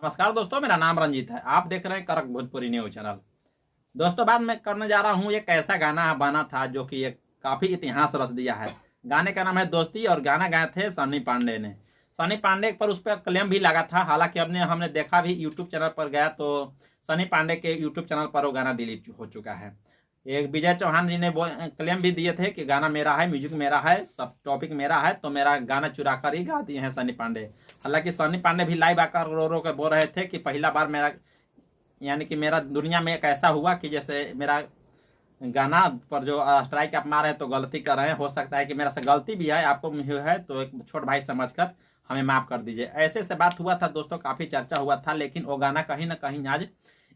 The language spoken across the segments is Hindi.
नमस्कार दोस्तों, मेरा नाम रंजीत है। आप देख रहे हैं करक भोजपुरी न्यूज चैनल। दोस्तों, बात मैं करने जा रहा हूँ एक ऐसा गाना बना था जो कि एक काफी इतिहास रच दिया है। गाने का नाम है दोस्ती और गाना गाए थे सनी पांडे ने। सनी पांडे पर उस पर क्लेम भी लगा था। हालांकि हमने देखा भी यूट्यूब चैनल पर गया तो सनी पांडे के यूट्यूब चैनल पर वो गाना डिलीट हो चुका है। एक विजय चौहान जी ने क्लेम भी दिए थे कि गाना मेरा है, म्यूजिक मेरा है, सब टॉपिक मेरा है, तो मेरा गाना चुरा कर ही गा दिए हैं सनी पांडे। हालांकि सनी पांडे भी लाइव आकर रो रो के बोल रहे थे कि पहला बार मेरा यानी कि मेरा दुनिया में एक ऐसा हुआ कि जैसे मेरा गाना पर जो स्ट्राइक आप मार रहे हैं तो गलती कर रहे हैं। हो सकता है कि मेरा से गलती भी है, आपको है तो एक छोट भाई समझकर हमें माफ कर दीजिए। ऐसे से बात हुआ था दोस्तों, काफी चर्चा हुआ था। लेकिन वो गाना कहीं ना कहीं आज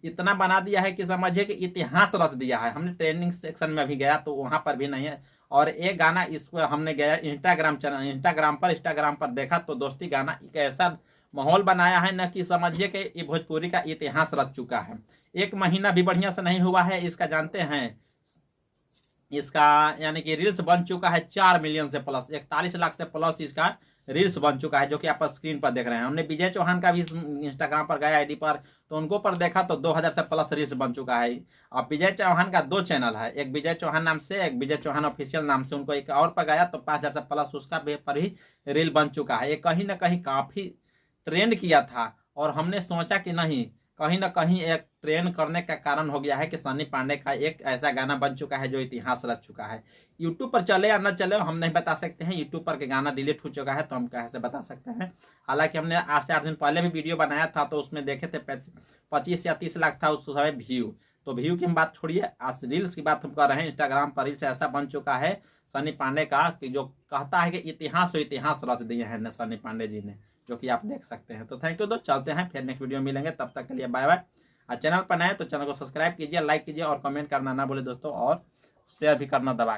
इतना बना दिया है कि समझिए कि इतिहास रच दिया है। हमने ट्रेंडिंग सेक्शन में भी गया तो वहां पर भी नहीं है। और एक गाना इसको हमने गया इंस्टाग्राम पर देखा तो दोस्ती गाना एक ऐसा माहौल बनाया है न कि समझिए कि ये भोजपुरी का इतिहास रच चुका है। एक महीना भी बढ़िया से नहीं हुआ है इसका, जानते हैं इसका यानी कि रील्स बन चुका है 4 मिलियन से प्लस, 41 लाख से प्लस इसका रील्स बन चुका है, जो कि आप स्क्रीन पर देख रहे हैं। हमने विजय चौहान का भी इंस्टाग्राम पर गया आईडी पर तो उनको पर देखा तो 2000 से प्लस रील्स बन चुका है। अब विजय चौहान का 2 चैनल है, एक विजय चौहान नाम से, एक विजय चौहान ऑफिशियल नाम से। उनको एक और पर गया तो 5000 से प्लस उसका पर ही रील बन चुका है। ये कहीं ना कहीं काफी ट्रेंड किया था और हमने सोचा कि नहीं, कहीं ना कहीं एक ट्रेंड करने का कारण हो गया है कि सनी पांडे का एक ऐसा गाना बन चुका है जो इतिहास रच चुका है। यूट्यूब पर चले या न चले हम नहीं बता सकते हैं। यूट्यूब पर के गाना डिलीट हो चुका है तो हम कैसे बता सकते हैं। हालांकि हमने आज से 8 दिन पहले भी वीडियो बनाया था तो उसमें देखे थे 25 या 30 लाख था उस समय व्यू। तो व्यू की हम बात छोड़िए, आज रील्स की बात हम कर रहे हैं। इंस्टाग्राम पर रील्स ऐसा बन चुका है सनी पांडे का कि जो कहता है कि इतिहास हो इतिहास रच दिए हैं सनी पांडे जी ने, जो कि आप देख सकते हैं। तो थैंक यू दोस्त, चलते हैं फिर नेक्स्ट वीडियो मिलेंगे, तब तक के लिए बाय बाय। और चैनल पर नए तो चैनल को सब्सक्राइब कीजिए, लाइक कीजिए और कमेंट करना ना भूले दोस्तों, और शेयर भी करना दबा।